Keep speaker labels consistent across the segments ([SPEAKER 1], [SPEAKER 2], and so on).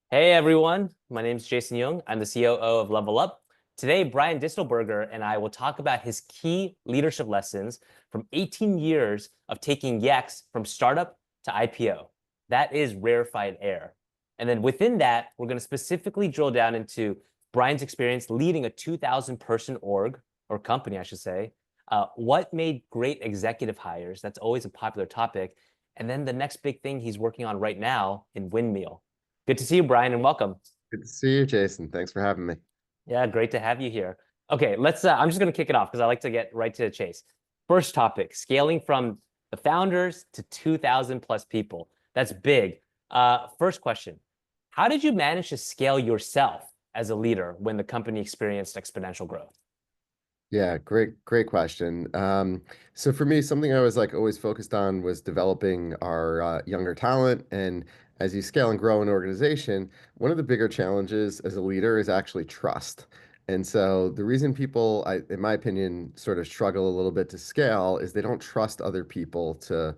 [SPEAKER 1] Hey everyone, my name is Jason Young. I'm the COO of Level Up. Today, Brian Distelburger and I will talk about his key leadership lessons from 18 years of taking Yext from startup to IPO. That is rarefied air. And then within that, we're going to specifically drill down into Brian's experience leading a 2,000 person org, or company, I should say. What made great executive hires? That's always a popular topic. And then the next big thing he's working on right now in Windmill. Good to see you, Brian, and welcome.
[SPEAKER 2] Good to see you, Jason. Thanks for having me.
[SPEAKER 1] Yeah, great to have you here. Okay, I'm just going to kick it off because I like to get right to the chase. First topic, scaling from the founders to 2,000 plus people. That's big. First question, how did you manage to scale yourself as a leader when the company experienced exponential growth?
[SPEAKER 2] Yeah, great question. So for me, something I was like always focused on was developing our younger talent. And as you scale and grow an organization, one of the bigger challenges as a leader is actually trust. And so the reason people, in my opinion, sort of struggle a little bit to scale is they don't trust other people to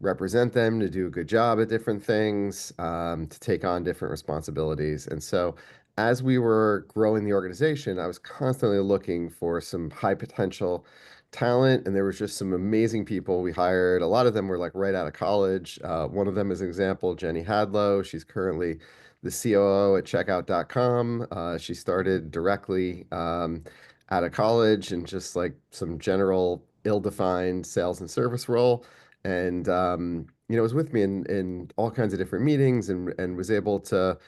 [SPEAKER 2] represent them, to do a good job at different things, to take on different responsibilities. And so as we were growing the organization, I was constantly looking for some high potential talent, and there was just some amazing people we hired. A lot of them were like right out of college. One of them is an example, Jenny Hadlow. She's currently the COO at checkout.com. She started directly out of college and just like some general ill-defined sales and service role. And was with me in all kinds of different meetings and was able to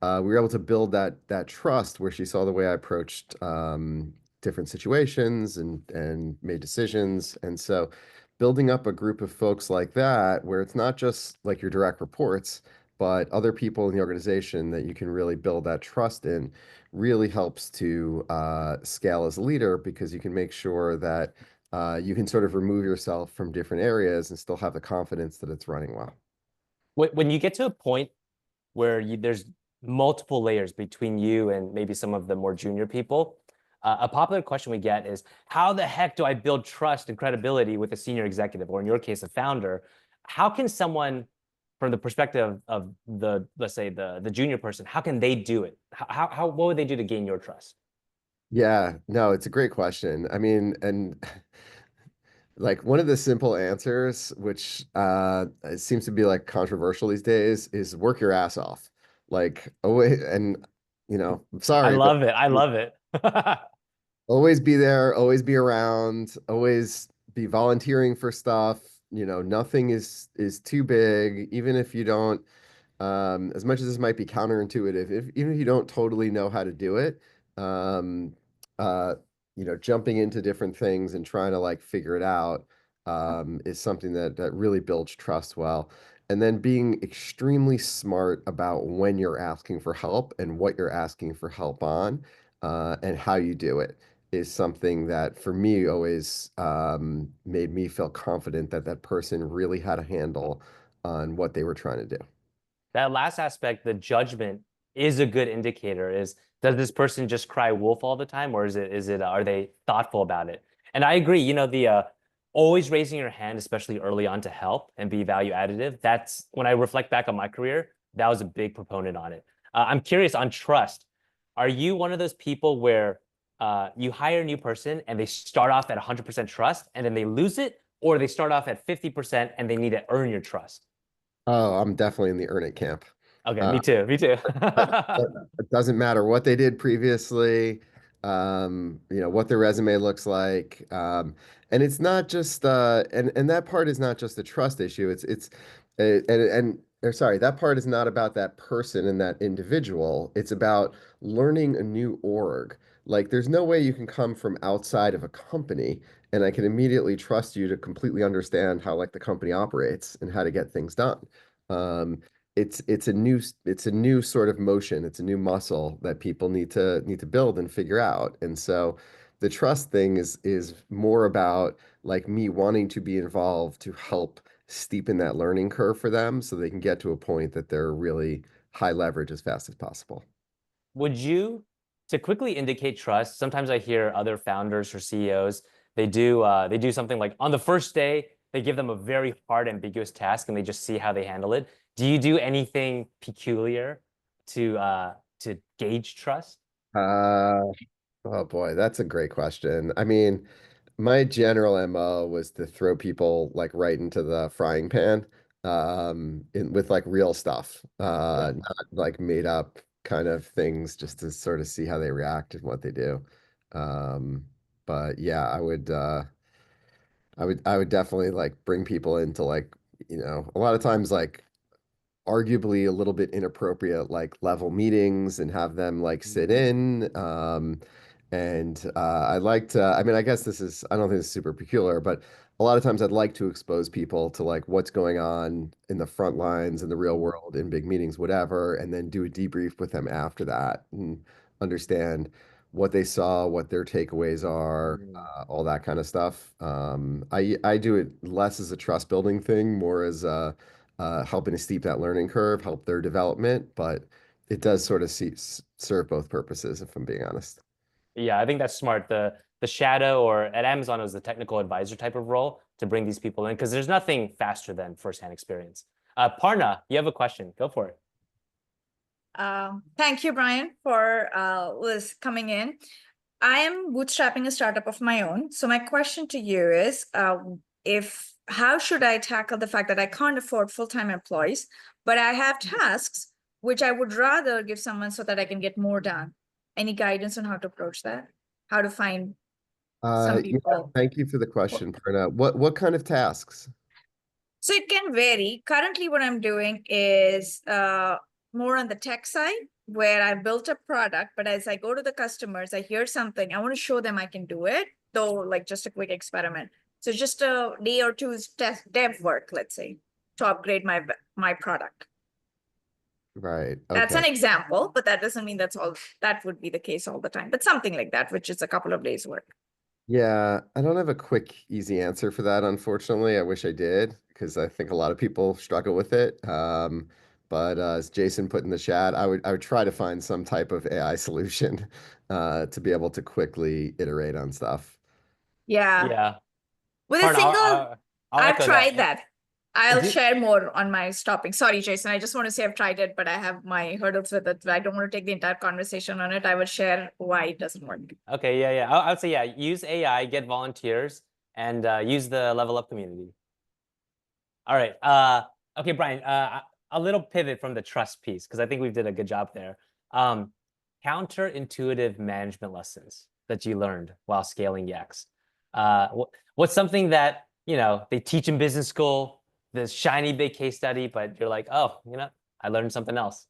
[SPEAKER 2] we were able to build that trust where she saw the way I approached different situations and made decisions. And so building up a group of folks like that, where it's not just like your direct reports, but other people in the organization that you can really build that trust in, really helps to scale as a leader because you can make sure that you can sort of remove yourself from different areas and still have the confidence that it's running well.
[SPEAKER 1] When you get to a point where there's multiple layers between you and maybe some of the more junior people, a popular question we get is, how the heck do I build trust and credibility with a senior executive, or in your case, a founder? How can someone, from the perspective of the, let's say the junior person, how can they do it? What would they do to gain your trust?
[SPEAKER 2] Yeah, no, it's a great question. I mean, and like one of the simple answers, which it seems to be like controversial these days, is work your ass off. Like, oh, and I'm
[SPEAKER 1] I
[SPEAKER 2] sorry, but
[SPEAKER 1] love it. I love it.
[SPEAKER 2] always be there, always be around, always be volunteering for stuff. Nothing is too big, even if you don't, as much as this might be counterintuitive, even if you don't totally know how to do it, um, uh, jumping into different things and trying to like figure it out, is something that really builds trust well. And then being extremely smart about when you're asking for help and what you're asking for help on, and how you do it is something that for me always made me feel confident that that person really had a handle on what they were trying to do.
[SPEAKER 1] That last aspect, the judgment, is a good indicator. Does this person just cry wolf all the time, or are they thoughtful about it? And I agree, the always raising your hand, especially early on, to help and be value additive. That's when I reflect back on my career, that was a big proponent on it. I'm curious on trust. Are you one of those people where you hire a new person and they start off at 100% trust and then they lose it, or they start off at 50% and they need to earn your trust?
[SPEAKER 2] Oh, I'm definitely in the earn it camp.
[SPEAKER 1] Okay,
[SPEAKER 2] Uh,
[SPEAKER 1] me too. Me too.
[SPEAKER 2] it doesn't matter what they did previously, what their resume looks like. And it's not just and that part is not just a trust issue. Or sorry, that part is not about that person and that individual. It's about learning a new org. Like there's no way you can come from outside of a company and I can immediately trust you to completely understand how like the company operates and how to get things done. Um, it's a new sort of motion. It's a new muscle that people need to build and figure out. And so the trust thing is more about like me wanting to be involved to help steepen that learning curve for them so they can get to a point that they're really high leverage as fast as possible.
[SPEAKER 1] Would you, to quickly indicate trust, sometimes I hear other founders or CEOs, they do something like on the first day, they give them a very hard, ambiguous task and they just see how they handle it. Do you do anything peculiar to gauge trust?
[SPEAKER 2] Uh, oh boy, that's a great question. I mean, my general MO was to throw people like right into the frying pan, with like real stuff,
[SPEAKER 1] Yeah.
[SPEAKER 2] not like made up kind of things, just to sort of see how they react and what they do. Um, but yeah, I would definitely like bring people into like, a lot of times like arguably a little bit inappropriate like level meetings and have them like sit
[SPEAKER 1] Mhm.
[SPEAKER 2] in. And I liked, I mean, I guess I don't think this is super peculiar, but a lot of times I'd like to expose people to like what's going on in the front lines in the real
[SPEAKER 1] Mhm.
[SPEAKER 2] world, in big meetings, whatever, and then do a debrief with them after that and understand what they saw, what their takeaways are,
[SPEAKER 1] Mhm.
[SPEAKER 2] all that kind of stuff. I do it less as a trust building thing, more as helping to steep that learning curve, help their development, but it does sort of serve both purposes, if I'm being honest.
[SPEAKER 1] Yeah, I think that's smart. The shadow, or at Amazon it was the technical advisor type of role to bring these people in, because there's nothing faster than firsthand experience. Parna, you have a question. Go for it.
[SPEAKER 3] Thank you, Brian, for Liz coming in. I am bootstrapping a startup of my own. So my question to you is, if how should I tackle the fact that I can't afford full-time employees, but I have tasks which I would rather give someone so that I can get more done? Any guidance on how to approach that? How to find some
[SPEAKER 2] Yeah,
[SPEAKER 3] people?
[SPEAKER 2] thank you for the question, Prerna. What kind of tasks?
[SPEAKER 3] So it can vary. Currently, what I'm doing is more on the tech side, where I built a product, but as I go to the customers, I hear something, I want to show them I can do it, though like just a quick experiment. So just a day or two's test dev work, let's say, to upgrade my product.
[SPEAKER 2] Right.
[SPEAKER 3] That's
[SPEAKER 2] Okay.
[SPEAKER 3] an example, but that doesn't mean that would be the case all the time. But something like that, which is a couple of days work.
[SPEAKER 2] Yeah, I don't have a quick, easy answer for that, unfortunately. I wish I did, because I think a lot of people struggle with it. But as Jason put in the chat, I would try to find some type of AI solution to be able to quickly iterate on stuff.
[SPEAKER 3] Yeah.
[SPEAKER 1] Yeah,
[SPEAKER 3] With a
[SPEAKER 1] Parna,
[SPEAKER 3] single,
[SPEAKER 1] I'll
[SPEAKER 3] I've
[SPEAKER 1] echo that.
[SPEAKER 3] tried that. I'll
[SPEAKER 1] Do,
[SPEAKER 3] share more on my stopping. Sorry, Jason. I just want to say I've tried it, but I have my hurdles with it. I don't want to take the entire conversation on it. I will share why it doesn't work.
[SPEAKER 1] okay, yeah, yeah. I would say, yeah, use AI, get volunteers, and use the Level Up community. All right. Okay, Brian, a little pivot from the trust piece, because I think we did a good job there. Um, Counterintuitive management lessons that you learned while scaling Yext. What's something that, they teach in business school, this shiny big case study, but you're like, oh, I learned something else.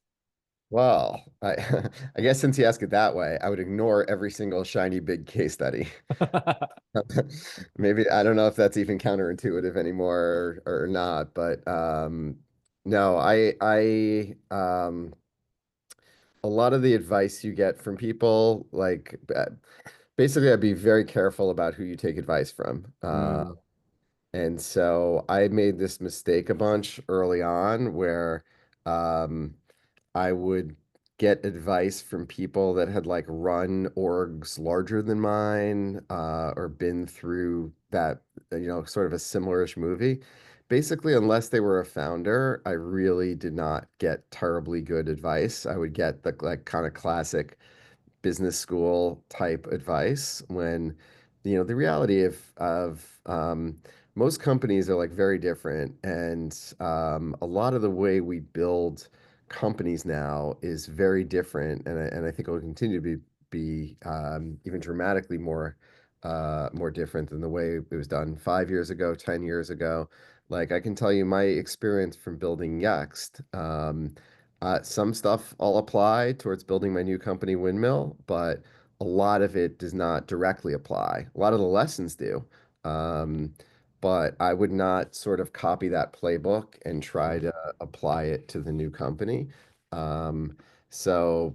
[SPEAKER 2] Well, I guess since you ask it that way, I would ignore every single shiny big case study. Maybe I don't know if that's even counterintuitive anymore or not, but no, a lot of the advice you get from people, like basically, I'd be very careful about who you take advice from.
[SPEAKER 1] Mm,
[SPEAKER 2] And so I made this mistake a bunch early on where um, I would get advice from people that had like run orgs larger than mine, or been through that, sort of a similarish movie. Basically, unless they were a founder, I really did not get terribly good advice. I would get the like kind of classic business school type advice when the reality of most companies are like very different, and a lot of the way we build companies now is very different, and I think it will continue to be even dramatically more different than the way it was done 5 years ago, 10 years ago. Like I can tell you my experience from building Yext. Some stuff I'll apply towards building my new company, Windmill, but a lot of it does not directly apply. A lot of the lessons do. Um, but I would not sort of copy that playbook and try
[SPEAKER 1] mm,
[SPEAKER 2] to apply it to the new company. Um, so,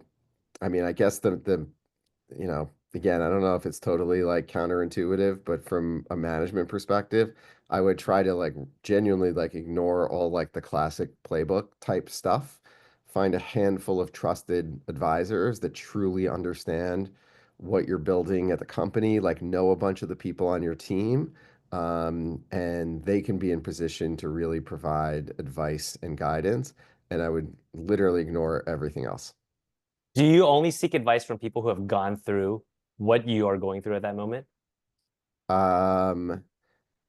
[SPEAKER 2] I mean, I guess again, I don't know if it's totally like counterintuitive, but from a management perspective, I would try to like genuinely like ignore all like the classic playbook type stuff. Find a handful of trusted advisors that truly understand what you're building at the company, like know a bunch of the people on your team, and they can be in position to really provide advice and guidance. and I would literally ignore everything else.
[SPEAKER 1] Do you only seek advice from people who have gone through what you are going through at that moment?
[SPEAKER 2] Um,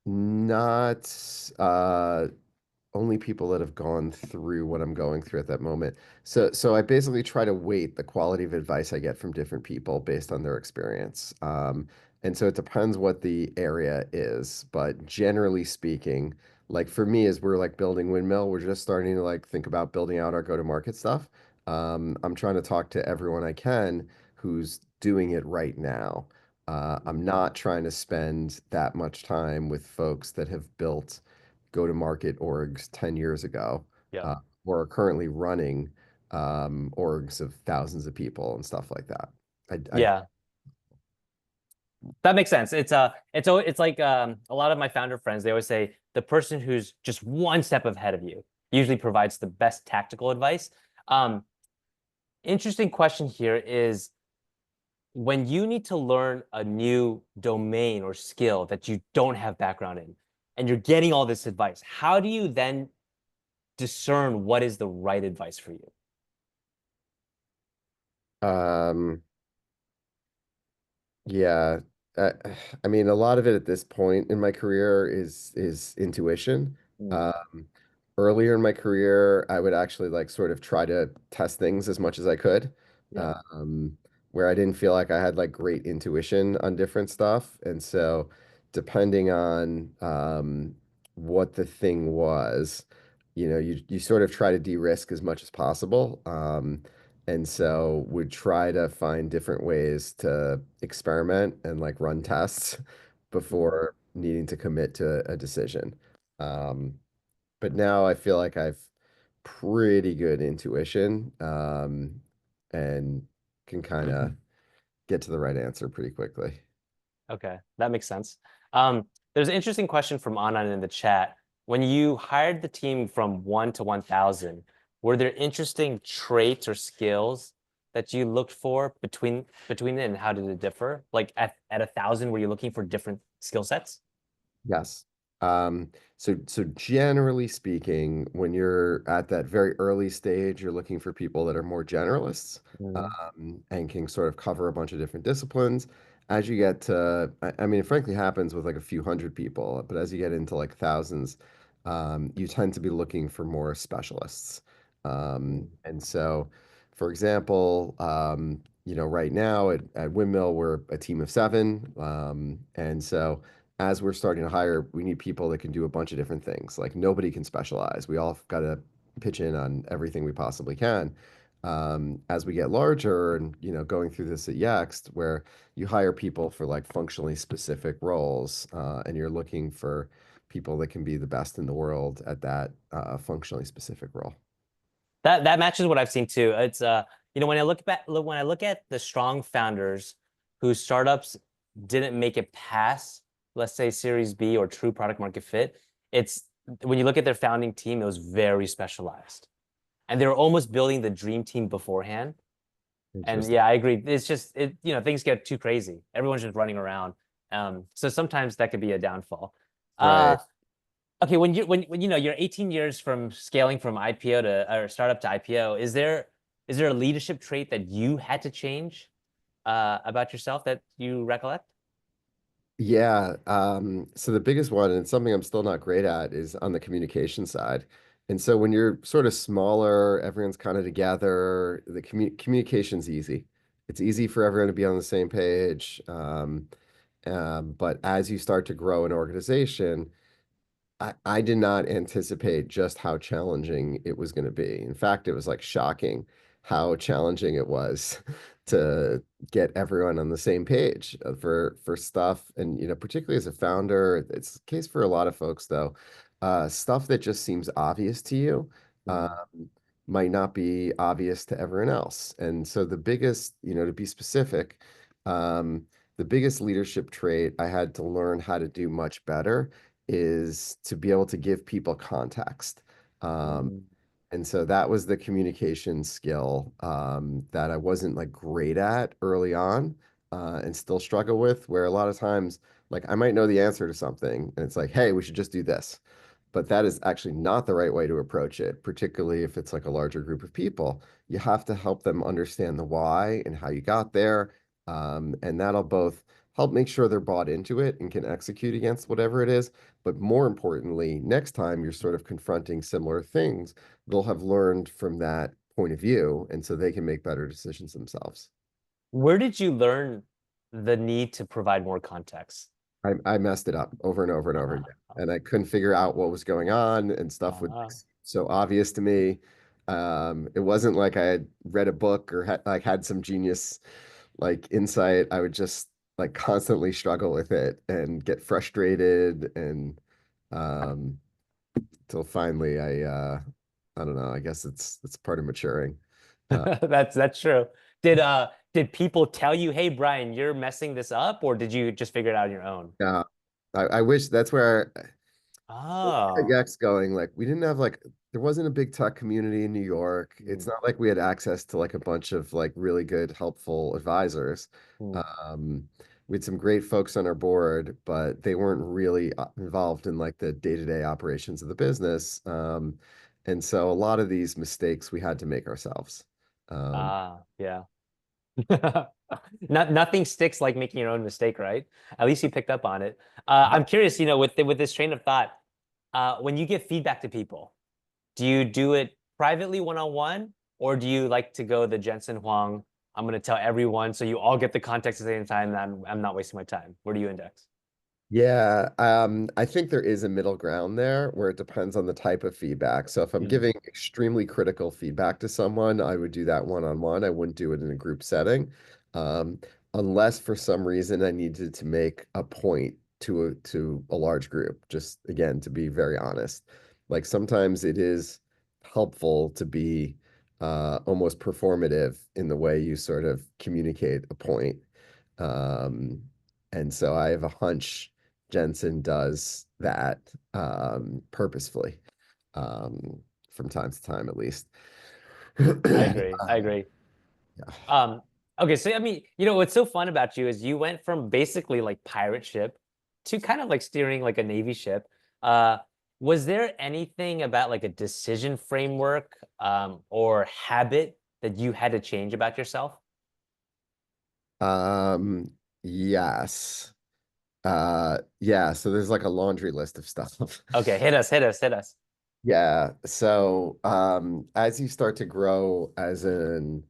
[SPEAKER 2] not only people that have gone through what I'm going through at that moment. So I basically try to weight the quality of advice I get from different people based on their experience. And so it depends what the area is, but generally speaking, like for me, as we're like building Windmill, we're just starting to like think about building out our go-to-market stuff. I'm trying to talk to everyone I can who's doing it right now. I'm not trying to spend that much time with folks that have built go-to-market orgs 10 years ago,
[SPEAKER 1] Yeah.
[SPEAKER 2] uh, or are currently running orgs of thousands of people and stuff like that. I
[SPEAKER 1] Yeah. That makes sense. It's like a lot of my founder friends, they always say the person who's just one step ahead of you usually provides the best tactical advice. Um, Interesting question here is when you need to learn a new domain or skill that you don't have background in, and you're getting all this advice, how do you then discern what is the right advice for you?
[SPEAKER 2] um Yeah, uh, I mean, a lot of it at this point in my career is intuition.
[SPEAKER 1] Mm.
[SPEAKER 2] Um, Earlier in my career, I would actually like sort of try to test things as much as I could,
[SPEAKER 1] Yeah.
[SPEAKER 2] um, where I didn't feel like I had like great intuition on different stuff, and so depending on what the thing was, you sort of try to de-risk as much as possible. And so would try to find different ways to experiment and like run tests before needing to commit to a decision. Um, but now I feel like I've pretty good intuition, and can kind of get to the right answer pretty quickly.
[SPEAKER 1] Okay, that makes sense. There's an interesting question from Anand in the chat. When you hired the team from 1 to 1,000, were there interesting traits or skills that you looked for between it, and how did it differ? Like at 1,000, were you looking for different skill sets?
[SPEAKER 2] Yes. So generally speaking, when you're at that very early stage, you're looking for people that are more generalists,
[SPEAKER 1] Mm.
[SPEAKER 2] and can sort of cover a bunch of different disciplines. As you get to, I mean, it frankly happens with like a few hundred people, but as you get into like thousands, you tend to be looking for more specialists.
[SPEAKER 1] Mm.
[SPEAKER 2] And so, for example, right now at Windmill, we're a team of seven. And so as we're starting to hire, we need people that can do a bunch of different things. Like nobody can specialize. We all got to pitch in on everything we possibly can. As we get larger and going through this at Yext, where you hire people for like functionally specific roles, and you're looking for people that can be the best in the world at that functionally specific role.
[SPEAKER 1] That matches what I've seen too. It's when I look at the strong founders whose startups didn't make it past, let's say Series B or true product market fit, it's when you look at their founding team, it was very specialized. And they were almost building the dream team beforehand. And
[SPEAKER 2] Interesting.
[SPEAKER 1] yeah, I agree. It's just things get too crazy. Everyone's just running around. So sometimes that could be a downfall.
[SPEAKER 2] Right.
[SPEAKER 1] Okay, when you're 18 years from scaling from IPO to or startup to IPO, is there a leadership trait that you had to change about yourself that you recollect?
[SPEAKER 2] Yeah. So the biggest one, and it's something I'm still not great at, is on the communication side. And so when you're sort of smaller, everyone's kind of together, the communication's easy. It's easy for everyone to be on the same page. But as you start to grow an organization, I did not anticipate just how challenging it was going to be. In fact, it was like shocking how challenging it was to get everyone on the same page for stuff. And particularly as a founder, it's the case for a lot of folks though. Stuff that just seems obvious to you
[SPEAKER 1] Mm.
[SPEAKER 2] might not be obvious to everyone else. And so the biggest, to be specific, um, the biggest leadership trait I had to learn how to do much better is to be able to give people context. Um,
[SPEAKER 1] Mm.
[SPEAKER 2] and so that was the communication skill that I wasn't like great at early on, and still struggle with, where a lot of times, like I might know the answer to something and it's like, hey, we should just do this. but that is actually not the right way to approach it, particularly if it's like a larger group of people. You have to help them understand the why and how you got there. And that'll both help make sure they're bought into it and can execute against whatever it is. But more importantly, next time you're sort of confronting similar things, they'll have learned from that point of view. And so they can make better decisions themselves.
[SPEAKER 1] Where did you learn the need to provide more context?
[SPEAKER 2] I messed it up over and over and over
[SPEAKER 1] Ah,
[SPEAKER 2] again. And I couldn't figure out what was going on, and stuff would be
[SPEAKER 1] ah.
[SPEAKER 2] so obvious to me. It wasn't like I had read a book or had some genius like insight. I would just like constantly struggle with it and get frustrated, and um till finally I don't know, I guess it's part of maturing. Uh
[SPEAKER 1] That's true. Did people tell you, "Hey, Brian, you're messing this up," or did you just figure it out on your own?
[SPEAKER 2] yeah, I wish that's where at
[SPEAKER 1] Oh.
[SPEAKER 2] Yext going, like we didn't have like there wasn't a big tech community in New York. It's
[SPEAKER 1] Mm,
[SPEAKER 2] not like we had access to like a bunch of like really good, helpful advisors.
[SPEAKER 1] mm.
[SPEAKER 2] Um, we had some great folks on our board, but they weren't really involved in like the day-to-day operations of the business. And so a lot of these mistakes we had to make ourselves. Um,
[SPEAKER 1] Ah, yeah. Nothing sticks like making your own mistake, right? At least you picked up on it. I'm curious, with this train of thought, when you give feedback to people, do you do it privately one-on-one, or do you like to go the Jensen Huang, I'm going to tell everyone so you all get the context at the same time, and I'm not wasting my time? Where do you index?
[SPEAKER 2] Yeah, I think there is a middle ground there where it depends on the type of feedback. So if I'm
[SPEAKER 1] Mm.
[SPEAKER 2] giving extremely critical feedback to someone, I would do that one-on-one. I wouldn't do it in a group setting, um, unless for some reason I needed to make a point to a large group. Just again, to be very honest, like sometimes it is helpful to be almost performative in the way you sort of communicate a point. Um, and so I have a hunch Jensen does that purposefully, um, from time to time, at least.
[SPEAKER 1] I agree. I agree.
[SPEAKER 2] Yeah.
[SPEAKER 1] Um, okay, so I mean, what's so fun about you is you went from basically like pirate ship to kind of like steering like a Navy ship. Uh, was there anything about like a decision framework or habit that you had to change about yourself?
[SPEAKER 2] Um, yes. Yeah, so there's like a laundry list of stuff.
[SPEAKER 1] Okay, hit us, hit us, hit us.
[SPEAKER 2] Yeah, so as you start to grow as an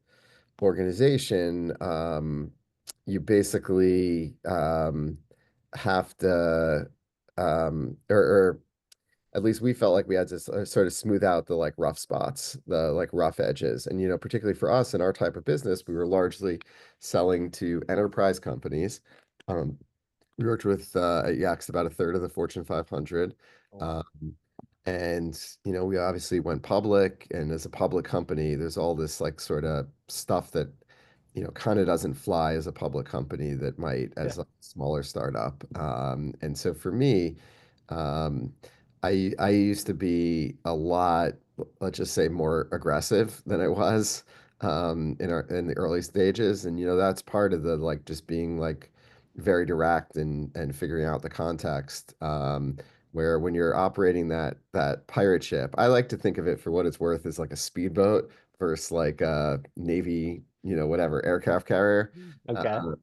[SPEAKER 2] organization, you basically have to or at least we felt like we had to sort of smooth out the like rough spots, the like rough edges. And, particularly for us in our type of business, we were largely selling to enterprise companies. Um, we worked with at Yext about a third of the Fortune 500.
[SPEAKER 1] Oh, wow.
[SPEAKER 2] Um, and, we obviously went public. And as a public company, there's all this like sort of stuff that, kind of doesn't fly as a public company that might
[SPEAKER 1] Yeah.
[SPEAKER 2] as a smaller startup. And so for me, um, I used to be a lot, let's just say, more aggressive than I was in the early stages. And that's part of the like just being like very direct and figuring out the context. Where when you're operating that pirate ship, I like to think of it for what it's worth as like a speedboat versus like a Navy, whatever aircraft carrier.
[SPEAKER 1] Okay.
[SPEAKER 2] Uh,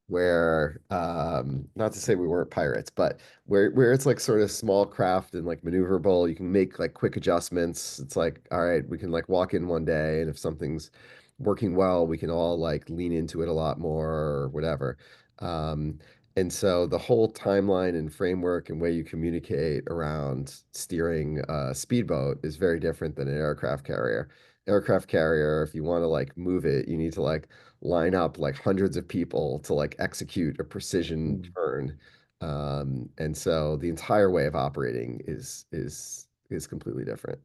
[SPEAKER 2] where not to say we weren't pirates, but where it's like sort of small craft and like maneuverable, you can make like quick adjustments. It's like, all right, we can like walk in one day, and if something's working well, we can all like lean into it a lot more or whatever. Um, and so the whole timeline and framework and way you communicate around steering a speedboat is very different than an aircraft carrier. Aircraft carrier, if you want to like move it, you need to like line up like hundreds of people to like execute a precision
[SPEAKER 1] Mm.
[SPEAKER 2] turn. And so the entire way of operating is completely different.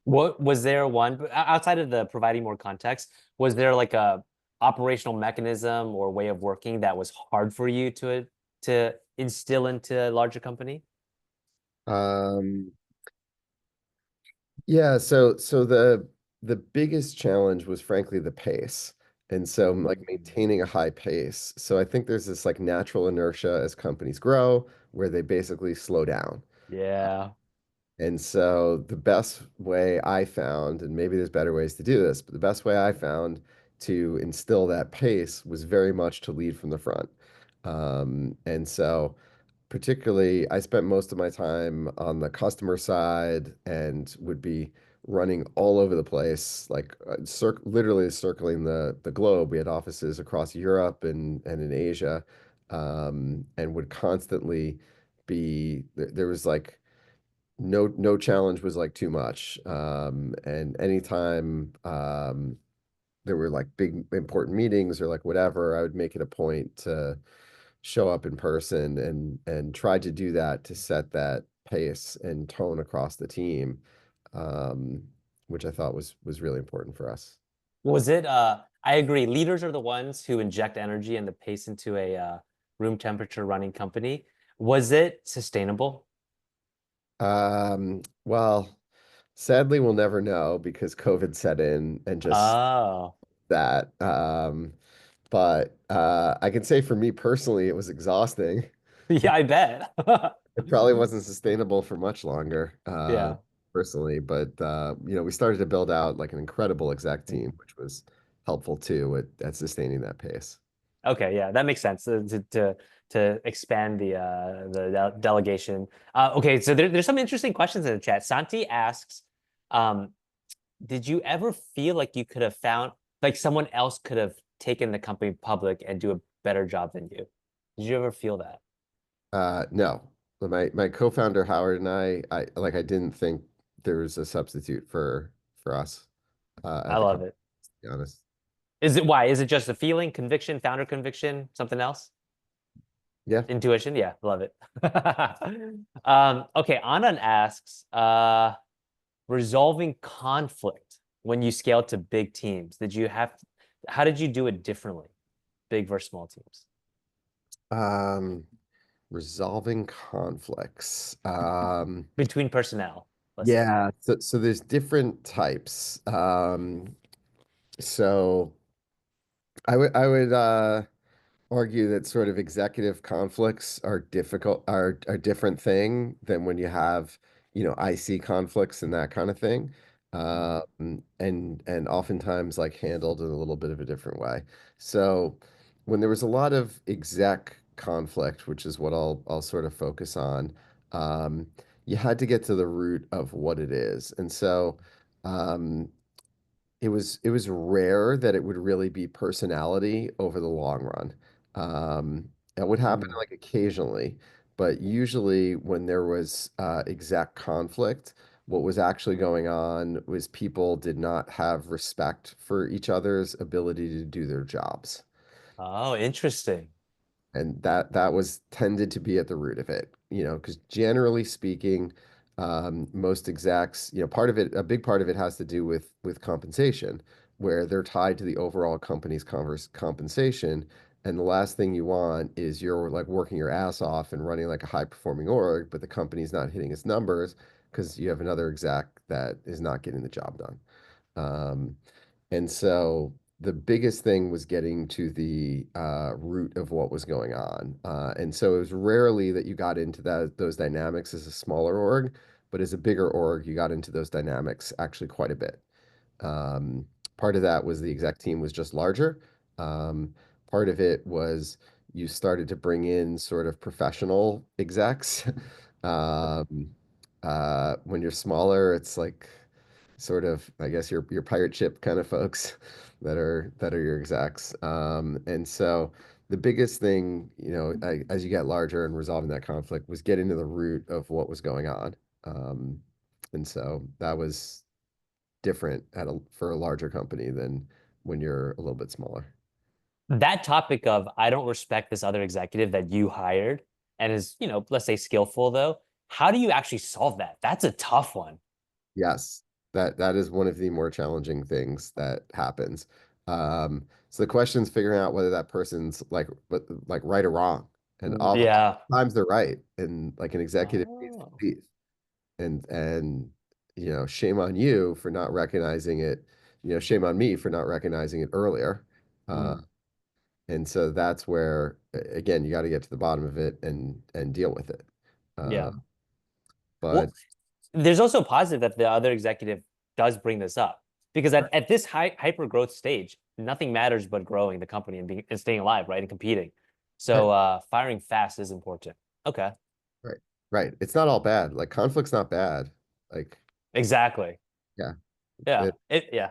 [SPEAKER 1] What was there one outside of the providing more context, was there like a operational mechanism or way of working that was hard for you to instill into a larger company?
[SPEAKER 2] Um, yeah, so the biggest challenge was frankly the pace. And so like
[SPEAKER 1] Mm.
[SPEAKER 2] maintaining a high pace. So I think there's this like natural inertia as companies grow where they basically slow down.
[SPEAKER 1] Yeah.
[SPEAKER 2] And so the best way I found, and maybe there's better ways to do this, but the best way I found to instill that pace was very much to lead from the front. And so particularly, I spent most of my time on the customer side and would be running all over the place, like literally circling the globe. We had offices across Europe and in Asia, and would constantly there was like no challenge was like too much. And anytime there were like big important meetings or like whatever, I would make it a point to show up in person and try to do that to set that pace and tone across the team, um, which I thought was really important for us.
[SPEAKER 1] Was it, I agree, leaders are the ones who inject energy and the pace into a room temperature running company. Was it sustainable?
[SPEAKER 2] Well, sadly, we'll never know because COVID set in and just
[SPEAKER 1] Oh,
[SPEAKER 2] that. But I can say for me personally, it was exhausting.
[SPEAKER 1] yeah, I bet.
[SPEAKER 2] It probably wasn't sustainable for much longer,
[SPEAKER 1] Yeah.
[SPEAKER 2] personally, but we started to build out like an incredible exec team, which was helpful too at sustaining that pace.
[SPEAKER 1] Okay, yeah, that makes sense to expand the delegation. Okay, so there's some interesting questions in the chat. Santi asks, um, did you ever feel like you could have found like someone else could have taken the company public and do a better job than you? Did you ever feel that?
[SPEAKER 2] No, but my co-founder Howard and I didn't think there was a substitute for us
[SPEAKER 1] I
[SPEAKER 2] at the
[SPEAKER 1] love
[SPEAKER 2] company,
[SPEAKER 1] it.
[SPEAKER 2] to be honest.
[SPEAKER 1] Is it why? Is it just a feeling, conviction, founder conviction, something else?
[SPEAKER 2] Yeah.
[SPEAKER 1] Intuition? Yeah, love it. Okay, Anand asks, resolving conflict when you scale to big teams. How did you do it differently? Big versus small teams.
[SPEAKER 2] Um, Resolving conflicts.
[SPEAKER 1] Between personnel, let's say.
[SPEAKER 2] Yeah, so there's different types. So I would argue that sort of executive conflicts are difficult are a different thing than when you have, IC conflicts and that kind of thing. And oftentimes like handled in a little bit of a different way. So when there was a lot of exec conflict, which is what I'll sort of focus on, um, you had to get to the root of what it is. And so um, it was rare that it would really be personality over the long run. That would happen
[SPEAKER 1] Mm.
[SPEAKER 2] like occasionally, but usually when there was exact conflict, what was actually going on was people did not have respect for each other's ability to do their jobs.
[SPEAKER 1] Oh, interesting.
[SPEAKER 2] And that was tended to be at the root of it, because generally speaking, most execs, a big part of it has to do with compensation, where they're tied to the overall company's compensation. And the last thing you want is you're like working your ass off and running like a high performing org, but the company's not hitting its numbers because you have another exec that is not getting the job done. Um, and so the biggest thing was getting to the root of what was going on. And so it was rarely that you got into those dynamics as a smaller org, but as a bigger org, you got into those dynamics actually quite a bit. Um, Part of that was the exec team was just larger. Um, Part of it was you started to bring in sort of professional execs. Um, when you're smaller, it's like sort of, I guess, your pirate ship kind of folks that are your execs. And so the biggest thing, as you get larger and resolving that conflict was getting to the root of what was going on. Um, and so that was different for a larger company than when you're a little bit smaller.
[SPEAKER 1] That topic of I don't respect this other executive that you hired and is, let's say skillful though. How do you actually solve that? That's a tough one.
[SPEAKER 2] Yes, that is one of the more challenging things that happens. So the question is figuring out whether that person's like right or wrong, and
[SPEAKER 1] Yeah.
[SPEAKER 2] oftentimes they're right, and like an executive needs to
[SPEAKER 1] Oh.
[SPEAKER 2] leave, and shame on you for not recognizing it. Shame on me for not recognizing it earlier. Uh,
[SPEAKER 1] Mm.
[SPEAKER 2] and so that's where again you got to get to the bottom of it and deal with it. Uh,
[SPEAKER 1] Yeah.
[SPEAKER 2] but
[SPEAKER 1] Well, there's also a positive that the other executive does bring this up because at this hyper growth stage, nothing matters but growing the company and being and staying alive, right? And competing.
[SPEAKER 2] Right.
[SPEAKER 1] So firing fast is important. Okay.
[SPEAKER 2] Right. Right. It's not all bad. Like conflict's not bad. Like,
[SPEAKER 1] Exactly.
[SPEAKER 2] yeah.
[SPEAKER 1] Yeah.
[SPEAKER 2] It,
[SPEAKER 1] Yeah.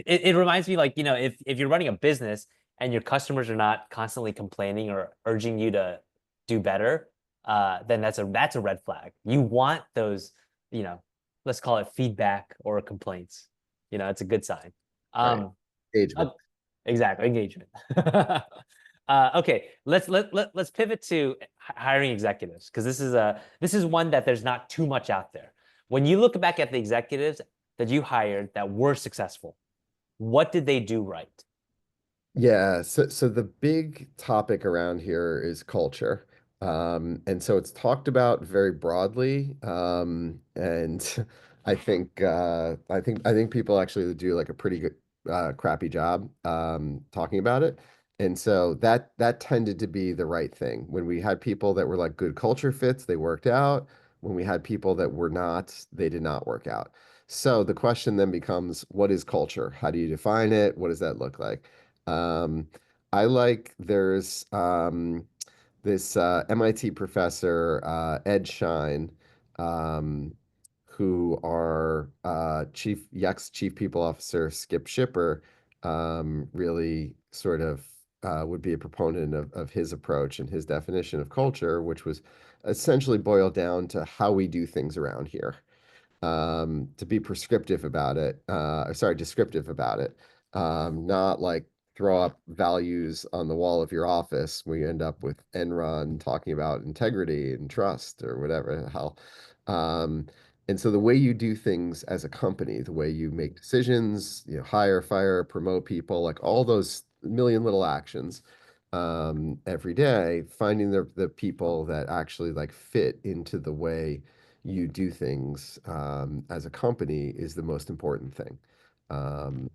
[SPEAKER 1] It reminds me like, if you're running a business and your customers are not constantly complaining or urging you to do better, then that's a red flag. You want those, you know, let's call it feedback or complaints. It's a good sign.
[SPEAKER 2] right.
[SPEAKER 1] Um,
[SPEAKER 2] Engagement.
[SPEAKER 1] uh, exactly, engagement. Okay, let's pivot to hiring executives because this is one that there's not too much out there. When you look back at the executives that you hired that were successful, what did they do right?
[SPEAKER 2] Yeah, so the big topic around here is culture. And so it's talked about very broadly. And I think people actually do like a pretty good crappy job talking about it. And so that tended to be the right thing. When we had people that were like good culture fits, they worked out. When we had people that were not, they did not work out. So the question then becomes, what is culture? How do you define it? What does that look like? Um, I like there's this MIT professor, Ed Shine, um, who our chief Yext chief people officer, Skip Shipper, really sort of would be a proponent of his approach and his definition of culture, which was essentially boiled down to how we do things around here, to be prescriptive about it, sorry, descriptive about it, not like throw up values on the wall of your office where you end up with Enron talking about integrity and trust or whatever the hell. Um, and so the way you do things as a company, the way you make decisions, hire, fire, promote people, like all those million little actions, every day, finding the people that actually like fit into the way you do things as a company is the most important thing. Um,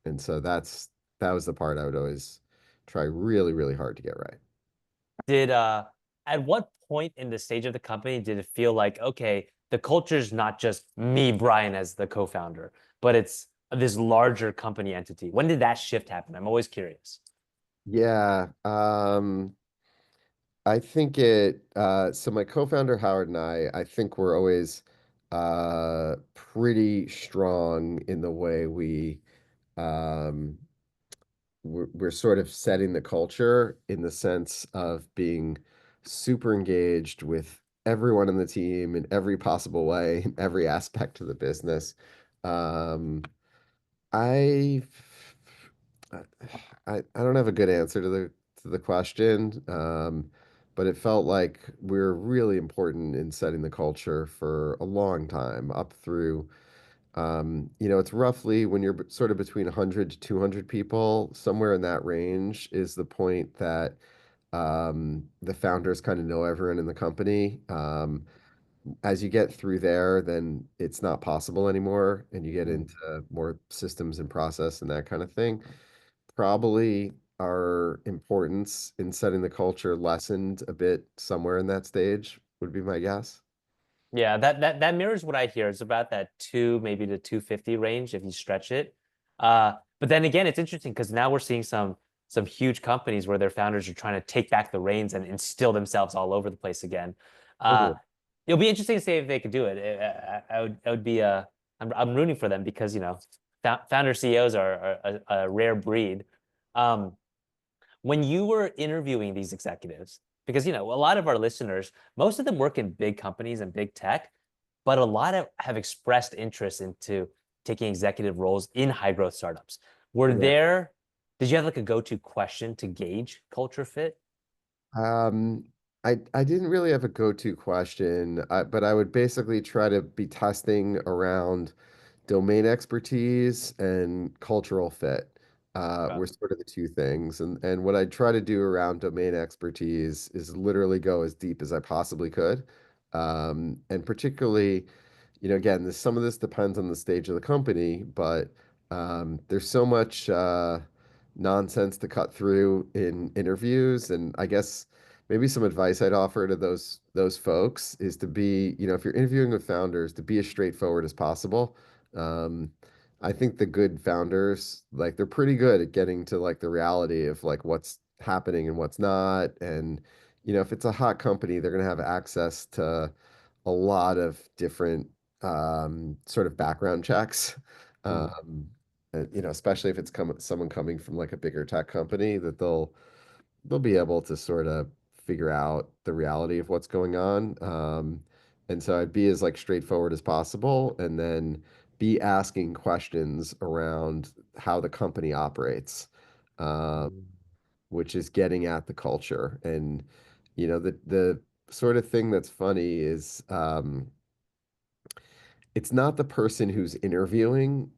[SPEAKER 2] and so that was the part I would always try really, really hard to get right.
[SPEAKER 1] Did At what point in the stage of the company did it feel like, okay, the culture is not just me, Brian, as the co-founder, but it's this larger company entity? When did that shift happen? I'm always curious.
[SPEAKER 2] Yeah, I think so my co-founder Howard and I think we're always pretty strong in the way um, we're sort of setting the culture in the sense of being super engaged with everyone in the team in every possible way, in every aspect of the business. Um, I, I I don't have a good answer to the question, but it felt like we're really important in setting the culture for a long time, up through it's roughly when you're sort of between 100 to 200 people, somewhere in that range is the point that the founders kind of know everyone in the company. As you get through there, then it's not possible anymore, and you get into more systems and process and that kind of thing. Probably our importance in setting the culture lessened a bit somewhere in that stage, would be my guess.
[SPEAKER 1] Yeah, that mirrors what I hear. It's about that two, maybe the 250 range if you stretch it. But then again, it's interesting because now we're seeing some huge companies where their founders are trying to take back the reins and instill themselves all over the place again. Uh,
[SPEAKER 2] Totally.
[SPEAKER 1] it'll be interesting to see if they could do it. I would be I'm rooting for them because founder CEOs are a rare breed. Um, when you were interviewing these executives, because a lot of our listeners, most of them work in big companies and big tech, but a lot of have expressed interest into taking executive roles in high growth startups. Were
[SPEAKER 2] Yeah.
[SPEAKER 1] there, did you have like a go-to question to gauge culture fit?
[SPEAKER 2] Um, I didn't really have a go-to question, but I would basically try to be testing around domain expertise and cultural fit.
[SPEAKER 1] Okay.
[SPEAKER 2] Were sort of the two things, and what I try to do around domain expertise is literally go as deep as I possibly could, and particularly, again, some of this depends on the stage of the company, but there's so much nonsense to cut through in interviews, and I guess maybe some advice I'd offer to those folks is to be, if you're interviewing with founders, to be as straightforward as possible. Um, I think the good founders, like they're pretty good at getting to like the reality of like what's happening and what's not. And, if it's a hot company, they're gonna have access to a lot of different sort of background checks.
[SPEAKER 1] Mm,
[SPEAKER 2] Um, especially if it's someone coming from like a bigger tech company that they'll be able to sort of figure out the reality of what's going on. And so I'd be as like straightforward as possible and then be asking questions around how the company operates, uh,
[SPEAKER 1] mm,
[SPEAKER 2] which is getting at the culture. And, the sort of thing that's funny is it's not the person who's interviewing,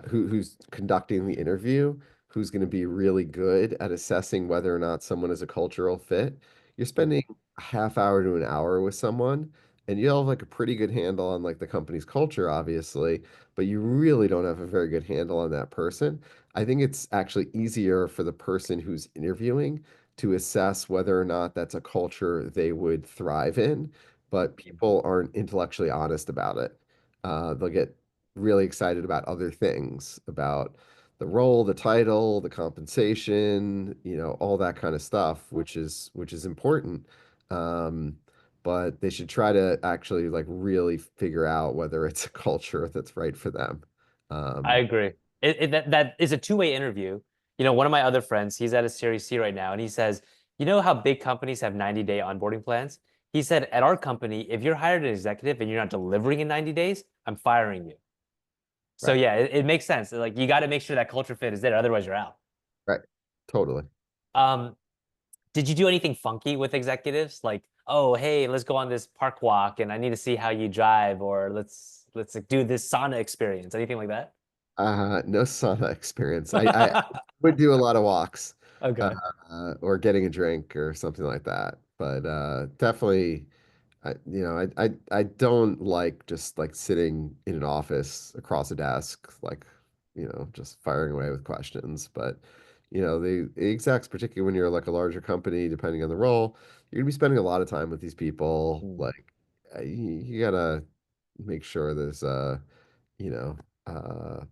[SPEAKER 2] who's conducting the interview, who's going to be really good at assessing whether or not someone is a cultural fit. You're
[SPEAKER 1] mm,
[SPEAKER 2] spending a half hour to an hour with someone, and you'll have like a pretty good handle on like the company's culture, obviously, but you really don't have a very good handle on that person. I think it's actually easier for the person who's interviewing to assess whether or not that's a culture they would thrive in, but
[SPEAKER 1] mm.
[SPEAKER 2] people aren't intellectually honest about it. They'll get really excited about other things, about the role, the title, the compensation, all that kind of stuff, which is important. Um, but they should try to actually like really figure out whether it's a culture that's right for them.
[SPEAKER 1] I
[SPEAKER 2] Um,
[SPEAKER 1] agree. That is a two-way interview. One of my other friends, he's at a Series C right now, and he says, you know how big companies have 90-day onboarding plans? He said, at our company, if you're hired an executive and you're not delivering in 90 days, I'm firing you. So
[SPEAKER 2] right,
[SPEAKER 1] yeah, it makes sense. Like you got to make sure that culture fit is there, otherwise you're out.
[SPEAKER 2] right, totally.
[SPEAKER 1] Um, did you do anything funky with executives? Like, oh, hey, let's go on this park walk, and I need to see how you drive, or let's like, do this sauna experience, anything like that?
[SPEAKER 2] No sauna experience. I would do a lot of walks, uh,
[SPEAKER 1] Okay.
[SPEAKER 2] or getting a drink or something like that. But definitely, I don't like just like sitting in an office across a desk, like, just firing away with questions. But, the execs, particularly when you're like a larger company, depending on the role, you're gonna be spending a lot of time with these people.
[SPEAKER 1] Hmm.
[SPEAKER 2] Like, you gotta make sure you know, uh,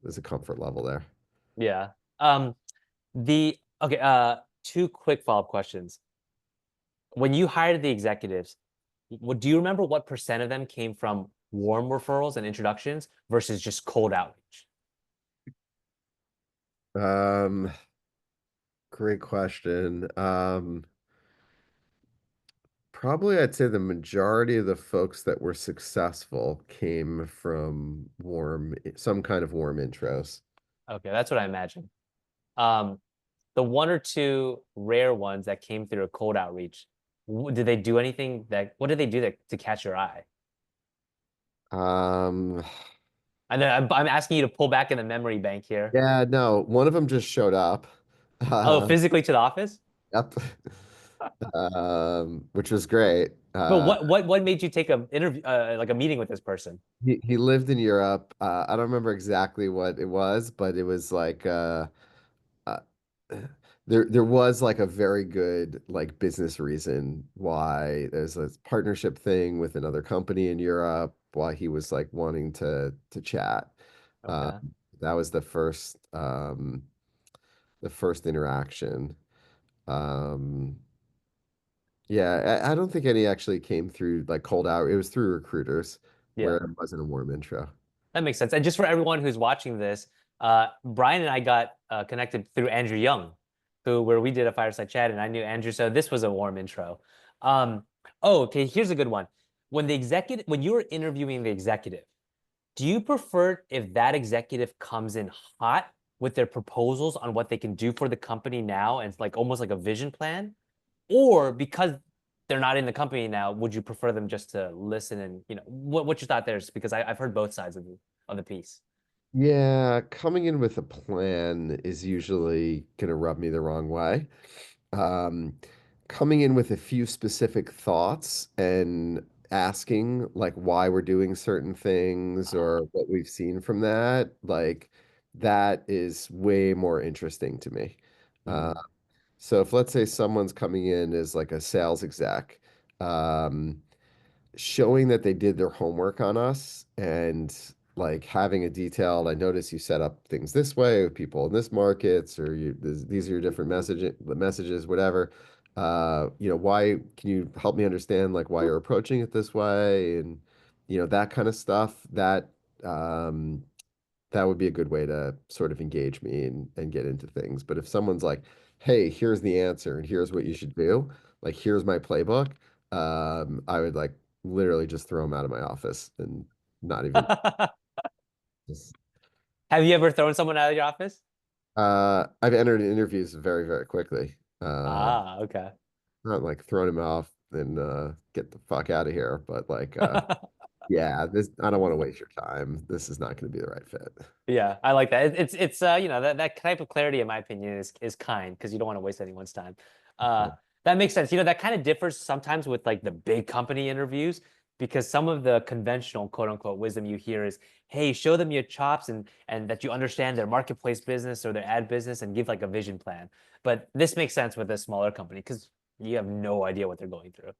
[SPEAKER 2] there's a comfort level there.
[SPEAKER 1] Yeah. Um, the okay, two quick follow-up questions. When you hired the executives, do you remember what percent of them came from warm referrals and introductions versus just cold outreach?
[SPEAKER 2] Um, Great question. Probably I'd say the majority of the folks that were successful came from some kind of warm intros.
[SPEAKER 1] Okay, that's what I imagine. Um, the one or two rare ones that came through a cold outreach, did they do anything what did they do to catch your eye?
[SPEAKER 2] Um,
[SPEAKER 1] I know I'm asking you to pull back in the memory bank here.
[SPEAKER 2] yeah, no, one of them just showed up.
[SPEAKER 1] Oh,
[SPEAKER 2] Uh,
[SPEAKER 1] physically to the office?
[SPEAKER 2] yep. Which was great.
[SPEAKER 1] But what made you take a interview like a meeting with this person?
[SPEAKER 2] He lived in Europe. I don't remember exactly what it was, but it was like uh, there was like a very good like business reason why there's a partnership thing with another company in Europe why he was like wanting to chat. Uh,
[SPEAKER 1] Okay.
[SPEAKER 2] that was the first interaction. Um, yeah, I don't think any actually came through like cold out. It was through recruiters where
[SPEAKER 1] Yeah.
[SPEAKER 2] it wasn't a warm intro.
[SPEAKER 1] That makes sense. And just for everyone who's watching this, Brian and I got connected through Andrew Yeung, where we did a fireside chat, and I knew Andrew, so this was a warm intro. Um, oh, okay. Here's a good one. When you're interviewing the executive, do you prefer if that executive comes in hot with their proposals on what they can do for the company now, and it's like almost like a vision plan, or because they're not in the company now, would you prefer them just to listen and what's your thought there? Is because I've heard both sides of the piece.
[SPEAKER 2] Yeah, coming in with a plan is usually gonna rub me the wrong way. Um, Coming in with a few specific thoughts and asking like why we're doing certain things
[SPEAKER 1] Ah,
[SPEAKER 2] or what we've seen from that, like that is way more interesting to me. Uh,
[SPEAKER 1] mm,
[SPEAKER 2] So if let's say someone's coming in as like a sales exec, um, showing that they did their homework on us and like having a detailed, I notice you set up things this way with people in this markets, or these are your different messages, whatever. Why can you help me understand like why you're approaching it this way, and that kind of stuff. Um, that would be a good way to sort of engage me and get into things. But if someone's like, hey, here's the answer and here's what you should do, like here's my playbook, I would like literally just throw them out of my office and not even just
[SPEAKER 1] Have you ever thrown someone out of your office?
[SPEAKER 2] I've entered interviews very, very quickly.
[SPEAKER 1] Ah, okay.
[SPEAKER 2] Not like throwing them off and get the fuck out of here, but like yeah, this I don't want to waste your time. This is not going to be the right fit.
[SPEAKER 1] Yeah, I like that. It's that type of clarity, in my opinion, is kind because you don't want to waste anyone's time. Uh, that makes sense. That kind of differs sometimes with like the big company interviews because some of the conventional quote unquote wisdom you hear is, hey, show them your chops and that you understand their marketplace business or their ad business and give like a vision plan. But this makes sense with a smaller company because you have no idea what they're going through.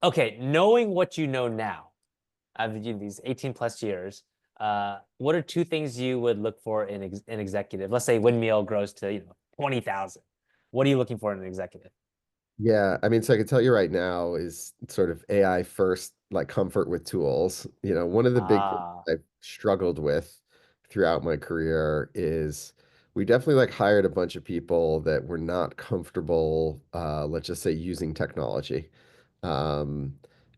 [SPEAKER 1] Okay, knowing what you know now of these 18 plus years, what are two things you would look for in an executive? Let's say Windmill grows to 20,000. What are you looking for in an executive?
[SPEAKER 2] Yeah, I mean, so I can tell you right now is sort of AI first, like comfort with tools. One of the big things
[SPEAKER 1] Ah,
[SPEAKER 2] I've struggled with throughout my career is we definitely like hired a bunch of people that were not comfortable, let's just say, using technology. Um,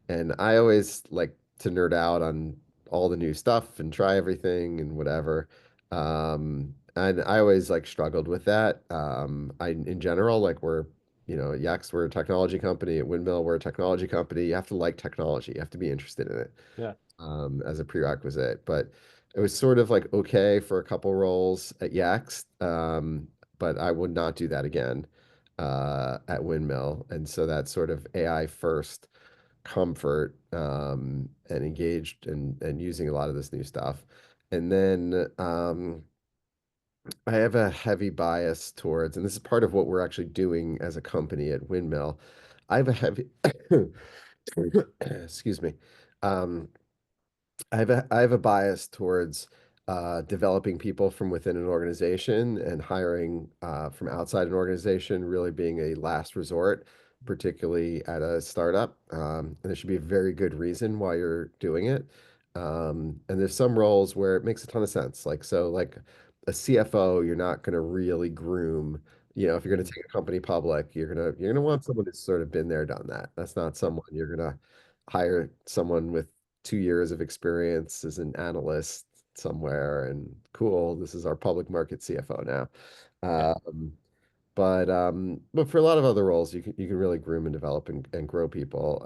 [SPEAKER 2] and I always like to nerd out on all the new stuff and try everything and whatever. And I always like struggled with that. In general, like at Yext, we're a technology company. At Windmill, we're a technology company. You have to like technology. You have to be interested in it
[SPEAKER 1] yeah.
[SPEAKER 2] as a prerequisite. But it was sort of like okay for a couple roles at Yext, but I would not do that again at Windmill. And so that sort of AI first comfort and engaged and using a lot of this new stuff. And then I have a heavy bias towards, and this is part of what we're actually doing as a company at Windmill. I have a heavy, excuse me. Um, I have a bias towards developing people from within an organization and hiring from outside an organization really being a last resort, particularly at a startup. And there should be a very good reason why you're doing it. And there's some roles where it makes a ton of sense. Like a CFO, you're not going to really groom. If you're going to take a company public, you're gonna want someone who's sort of been there, done that. That's not someone you're gonna hire someone with 2 years of experience as an analyst somewhere and cool, this is our public market CFO now.
[SPEAKER 1] Yeah.
[SPEAKER 2] But for a lot of other roles, you can really groom and develop and grow people.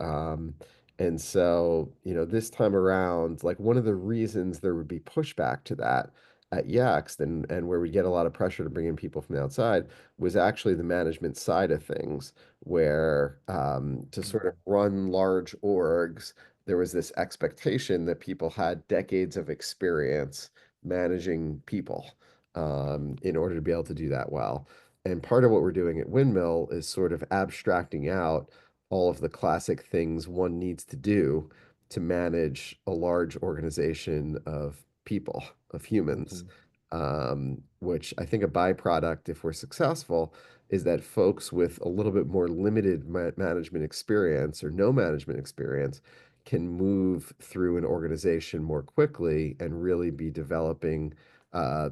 [SPEAKER 2] And so, this time around, like one of the reasons there would be pushback to that at Yext and where we get a lot of pressure to bring in people from the outside was actually the management side of things, where to sort of run large orgs, there was this expectation that people had decades of experience managing people in order to be able to do that well. And part of what we're doing at Windmill is sort of abstracting out all of the classic things one needs to do to manage a large organization of people, of humans.
[SPEAKER 1] Mhm.
[SPEAKER 2] Which I think a byproduct, if we're successful, is that folks with a little bit more limited management experience or no management experience can move through an organization more quickly and really be developing uh,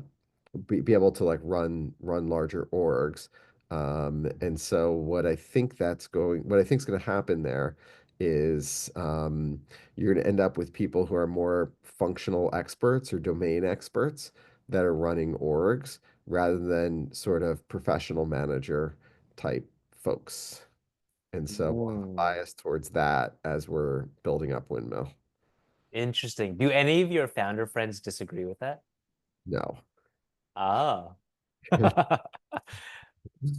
[SPEAKER 2] be able to like run larger orgs. And so what I think is going to happen there is you're going to end up with people who are more functional experts or domain experts that are running orgs rather than sort of professional manager type folks. And so we'll have a
[SPEAKER 1] Mm,
[SPEAKER 2] bias towards that as we're building up Windmill.
[SPEAKER 1] interesting. Do any of your founder friends disagree with that?
[SPEAKER 2] No.
[SPEAKER 1] Ah.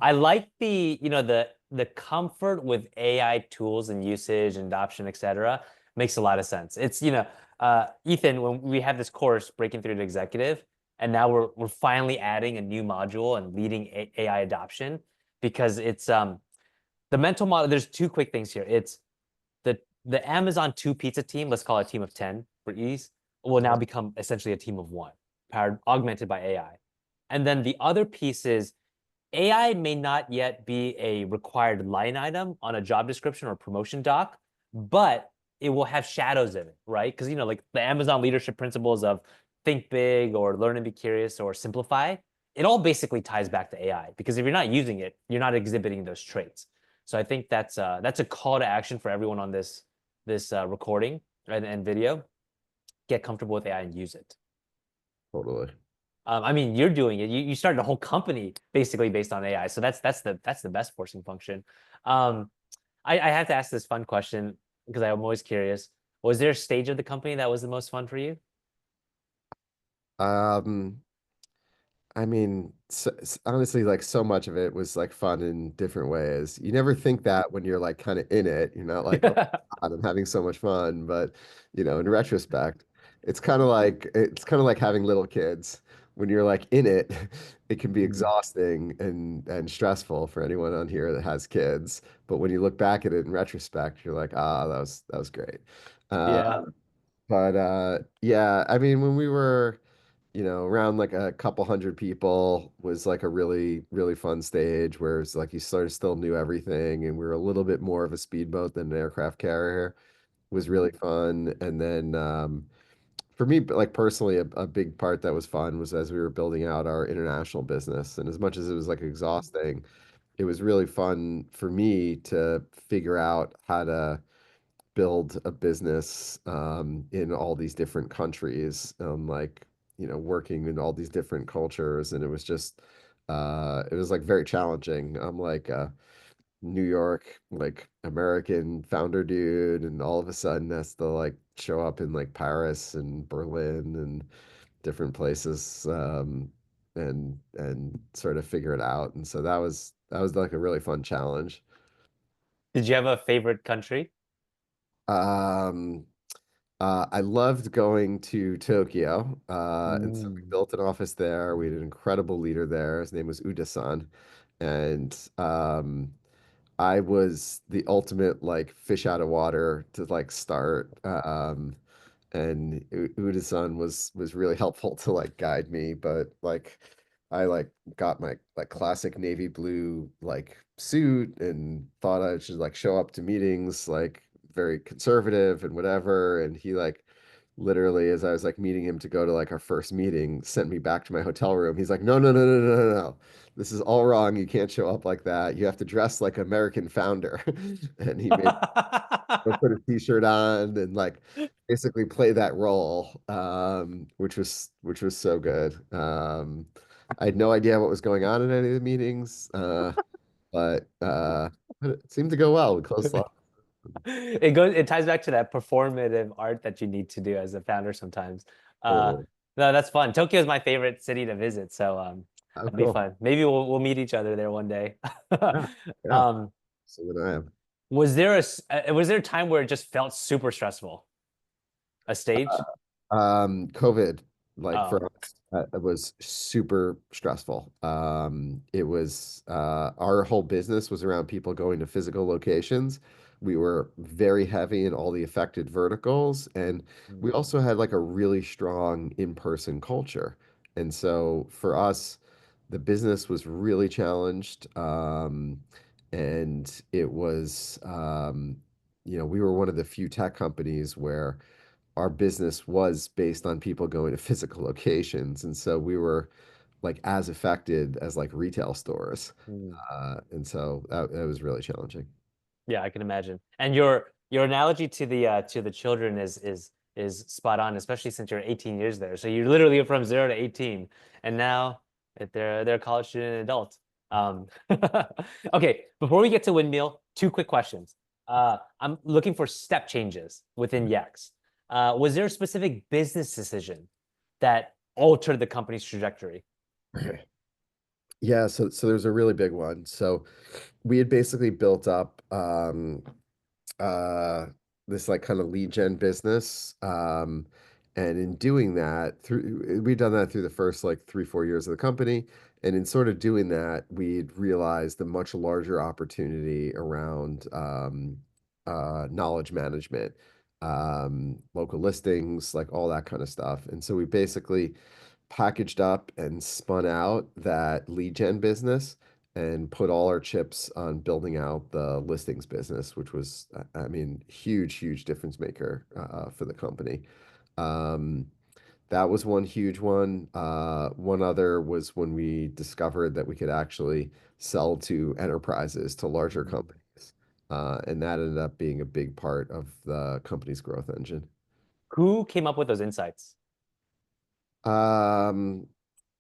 [SPEAKER 1] I like the comfort with AI tools and usage and adoption, et cetera, makes a lot of sense. It's, Ethan, when we have this course, Breaking Through to Executive, and now we're finally adding a new module and leading AI adoption because it's the mental model. There's two quick things here. It's the Amazon 2 pizza team, let's call it a team of 10 for ease, will now become essentially a team of 1, powered augmented by AI. And then the other piece is AI may not yet be a required line item on a job description or promotion doc, but it will have shadows in it, right? Because, you know, like the Amazon leadership principles of think big or learn and be curious or simplify, it all basically ties back to AI. Because if you're not using it, you're not exhibiting those traits. So I think that's a call to action for everyone on this recording and video. Get comfortable with AI and use it.
[SPEAKER 2] Totally.
[SPEAKER 1] I mean, you're doing it. You started a whole company basically based on AI. So that's the best forcing function. I have to ask this fun question because I'm always curious. Was there a stage of the company that was the most fun for you?
[SPEAKER 2] Um, I mean, honestly, like so much of it was like fun in different ways. You never think that when you're like kind of in it. You're not like, oh, God, I'm having so much fun. But in retrospect, it's kind of like having little kids. When you're like in it, it can be
[SPEAKER 1] Mm.
[SPEAKER 2] exhausting and stressful for anyone on here that has kids. But when you look back at it in retrospect, you're like, that was great. Uh,
[SPEAKER 1] Yeah.
[SPEAKER 2] but yeah, I mean, when we were around like a couple hundred people was like a really, really fun stage where it's like you sort of still knew everything and we were a little bit more of a speedboat than an aircraft carrier. It was really fun. And then for me, like personally, a big part that was fun was as we were building out our international business. And as much as it was like exhausting, it was really fun for me to figure out how to build a business in all these different countries, like working in all these different cultures, and it was like very challenging. I'm like a New York like American founder dude, and all of a sudden has to like show up in like Paris and Berlin and different places, and sort of figure it out. And so that was like a really fun challenge.
[SPEAKER 1] Did you have a favorite country?
[SPEAKER 2] Um, I loved going to Tokyo, and so we
[SPEAKER 1] Mm.
[SPEAKER 2] built an office there. We had an incredible leader there. His name was Uda-san, and I was the ultimate like fish out of water to like start. And Uda-san was really helpful to like guide me, but like I like got my like classic navy blue like suit and thought I should like show up to meetings like very conservative and whatever, and he like literally as I was like meeting him to go to like our first meeting sent me back to my hotel room. He's like, no, no, no, no, no, no, no, this is all wrong, you can't show up like that, you have to dress like American founder. And he made go put a t-shirt on and like basically play that role, which was so good. I had no idea what was going on in any of the meetings, but it seemed to go well. We closed a lot.
[SPEAKER 1] It ties back to that performative art that you need to do as a founder sometimes. Uh,
[SPEAKER 2] Totally.
[SPEAKER 1] no, that's fun. Tokyo is my favorite city to visit, so
[SPEAKER 2] Oh,
[SPEAKER 1] that'd be
[SPEAKER 2] cool.
[SPEAKER 1] fun. Maybe we'll meet each other there one day.
[SPEAKER 2] Yeah, yeah.
[SPEAKER 1] Um,
[SPEAKER 2] So did I am.
[SPEAKER 1] was there a time where it just felt super stressful? A stage?
[SPEAKER 2] COVID, like
[SPEAKER 1] Oh.
[SPEAKER 2] for us, it was super stressful. It was our whole business was around people going to physical locations. We were very heavy in all the affected verticals, and we
[SPEAKER 1] Mm.
[SPEAKER 2] also had like a really strong in-person culture. And so for us, the business was really challenged. And it was, we were one of the few tech companies where our business was based on people going to physical locations, and so we were like as affected as like retail stores.
[SPEAKER 1] Mm.
[SPEAKER 2] And so that was really challenging.
[SPEAKER 1] Yeah, I can imagine. And your analogy to the children is spot on, especially since you're 18 years there. So you literally from 0 to 18, and now they're a college student and adult. Um, okay, before we get to Windmill, two quick questions. I'm looking for step changes within Yext. Was there a specific business decision that altered the company's trajectory?
[SPEAKER 2] Yeah, so there's a really big one. So we had basically built up uh this like kind of lead gen business. And in doing that, we'd done that through the first like 3, 4 years of the company. And in sort of doing that, we'd realized a much larger opportunity around knowledge management, local listings, like all that kind of stuff. And so we basically packaged up and spun out that lead gen business and put all our chips on building out the listings business, which was, I mean, huge, huge difference maker for the company. Um, that was one huge one. One other was when we discovered that we could actually sell to enterprises, to larger
[SPEAKER 1] Mm.
[SPEAKER 2] companies. And that ended up being a big part of the company's growth engine.
[SPEAKER 1] Who came up with those insights?
[SPEAKER 2] Um,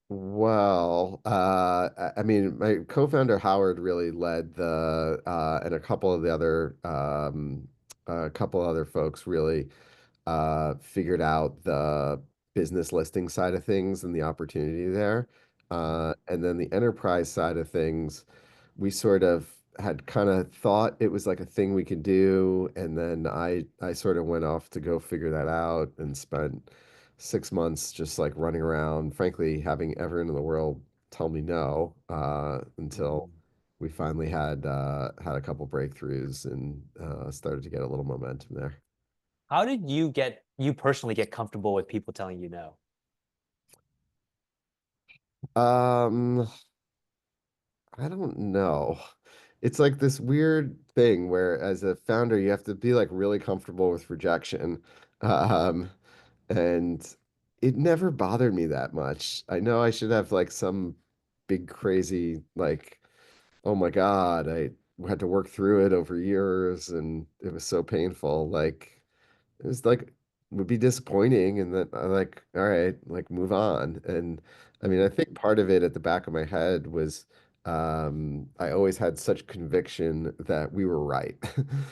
[SPEAKER 2] Well, I mean, my co-founder Howard really led and a couple of other folks really figured out the business listing side of things and the opportunity there. And then the enterprise side of things, we sort of had kind of thought it was like a thing we could do, and then I sort of went off to go figure that out and spent 6 months just like running around, frankly, having everyone in the world tell me no, until
[SPEAKER 1] Mm.
[SPEAKER 2] we finally had a couple breakthroughs and started to get a little momentum there.
[SPEAKER 1] How did you personally get comfortable with people telling you no?
[SPEAKER 2] Um, I don't know. It's like this weird thing where as a founder you have to be like really comfortable with rejection. Um, and it never bothered me that much. I know I should have like some big crazy like, oh my God, I had to work through it over years and it was so painful. Like it was like would be disappointing and then I like all right like move on. And I mean I think part of it at the back of my head was I always had such conviction that we were right.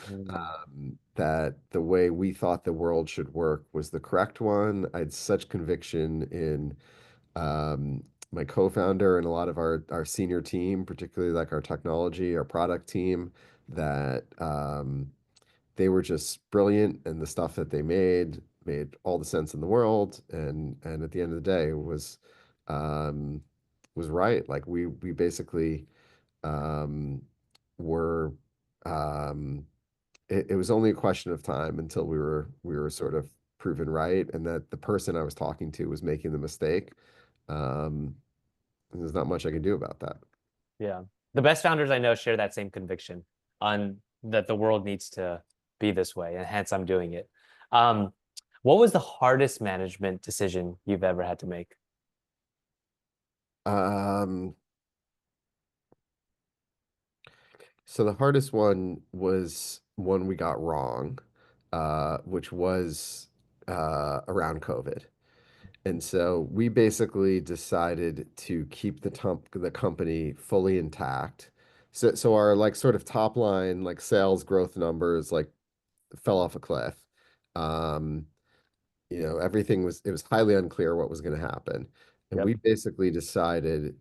[SPEAKER 1] Mm.
[SPEAKER 2] That the way we thought the world should work was the correct one. I had such conviction in my co-founder and a lot of our senior team, particularly like our technology, our product team, that they were just brilliant and the stuff that they made all the sense in the world and at the end of the day um was right. Like we basically um were um it was only a question of time until we were sort of proven right and that the person I was talking to was making the mistake. um there's not much I can do about that.
[SPEAKER 1] Yeah. The best founders I know share that same conviction on that the world needs to be this way, and hence I'm doing it. Um, what was the hardest management decision you've ever had to make?
[SPEAKER 2] um So the hardest one was one we got wrong, which was around COVID. And so we basically decided to keep the company fully intact. So our like sort of top line like sales growth numbers like fell off a cliff. Um, everything it was highly unclear what was going to happen. And
[SPEAKER 1] Yep.
[SPEAKER 2] we basically decided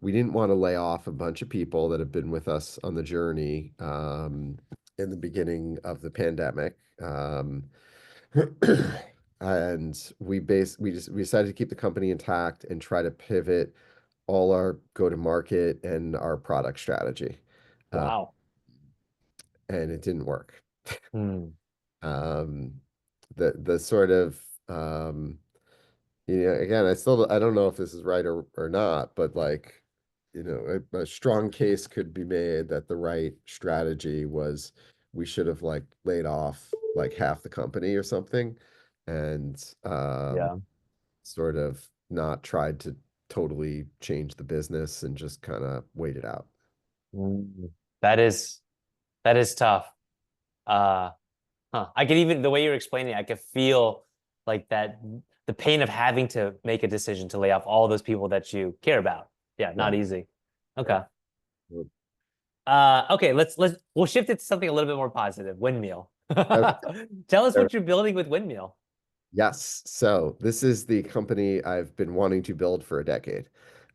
[SPEAKER 2] we didn't want to lay off a bunch of people that have been with us on the journey in the beginning of the pandemic. And we decided to keep the company intact and try to pivot all our go-to-market and our product strategy. Uh,
[SPEAKER 1] Wow.
[SPEAKER 2] and it didn't work.
[SPEAKER 1] Hmm.
[SPEAKER 2] Um, the sort of again, I don't know if this is right or not, but like, a strong case could be made that the right strategy was we should have like laid off like half the company or something and
[SPEAKER 1] Yeah.
[SPEAKER 2] sort of not tried to totally change the business and just kind of wait it out.
[SPEAKER 1] Mm. That is that is tough. Uh, I can even the way you're explaining it, I could feel like that the pain of having to make a decision to lay off all those people that you care about. Yeah,
[SPEAKER 2] Yeah.
[SPEAKER 1] not easy.
[SPEAKER 2] Yeah.
[SPEAKER 1] Okay. Okay, we'll shift it to something a little bit more positive. Windmill. Tell us
[SPEAKER 2] Okay.
[SPEAKER 1] what you're building with Windmill.
[SPEAKER 2] Yes. So this is the company I've been wanting to build for a decade.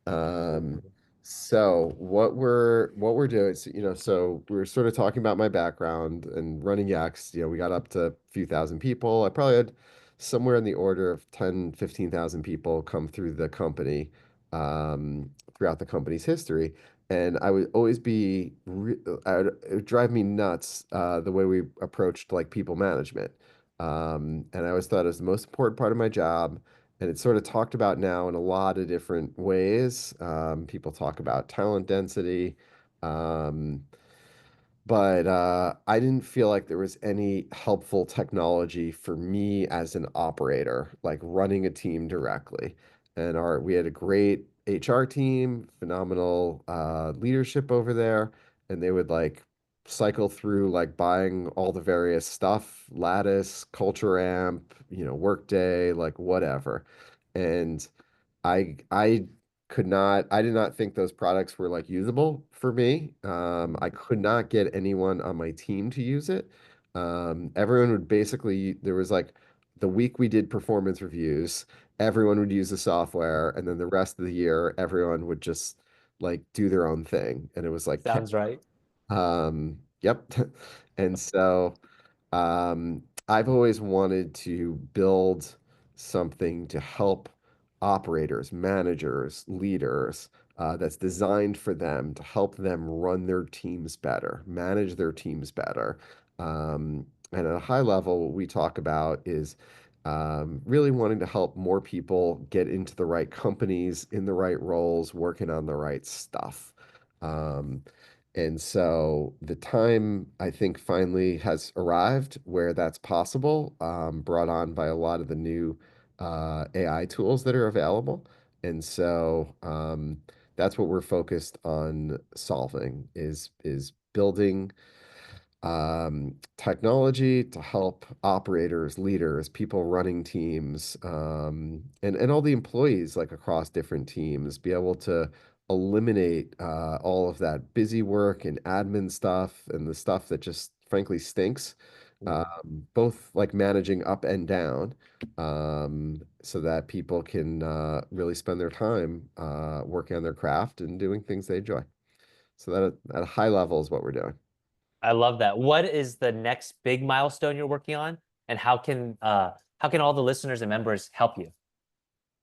[SPEAKER 2] Um, so what we're doing, so we were sort of talking about my background and running Yext. We got up to a few thousand people. I probably had somewhere in the order of 10, 15,000 people come through the company throughout the company's history. And I would always it would drive me nuts the way we approached like people management. And I always thought it was the most important part of my job. And it's sort of talked about now in a lot of different ways. People talk about talent density. Um, but I didn't feel like there was any helpful technology for me as an operator, like running a team directly. And we had a great HR team, phenomenal leadership over there, and they would like cycle through like buying all the various stuff, Lattice, Culture Amp, Workday, like whatever. And I I did not think those products were like usable for me. I could not get anyone on my team to use it. Everyone would basically, there was like the week we did performance reviews, everyone would use the software, and then the rest of the year, everyone would just like do their own thing. And it was like,
[SPEAKER 1] Sounds right.
[SPEAKER 2] yep. And so I've always wanted to build something to help operators, managers, leaders that's designed for them to help them run their teams better, manage their teams better. And at a high level, what we talk about is really wanting to help more people get into the right companies, in the right roles, working on the right stuff. Um, and so the time I think finally has arrived where that's possible, brought on by a lot of the new AI tools that are available. And so that's what we're focused on solving is building technology to help operators, leaders, people running teams, and all the employees like across different teams be able to eliminate all of that busy work and admin stuff and the stuff that just frankly stinks, both like managing up and down, so that people can really spend their time working on their craft and doing things they enjoy. So that at a high level is what we're doing.
[SPEAKER 1] I love that. What is the next big milestone you're working on, and how can all the listeners and members help you?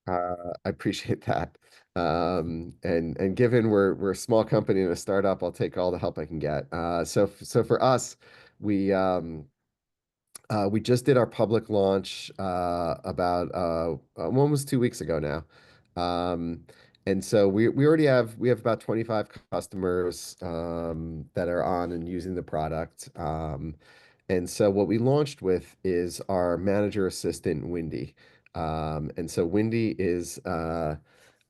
[SPEAKER 2] I appreciate that. And given we're a small company and a startup, I'll take all the help I can get. So for us, we we just did our public launch about almost 2 weeks ago now. And so we already we have about 25 customers that are on and using the product. And so what we launched with is our manager assistant, Wendy. And so Wendy is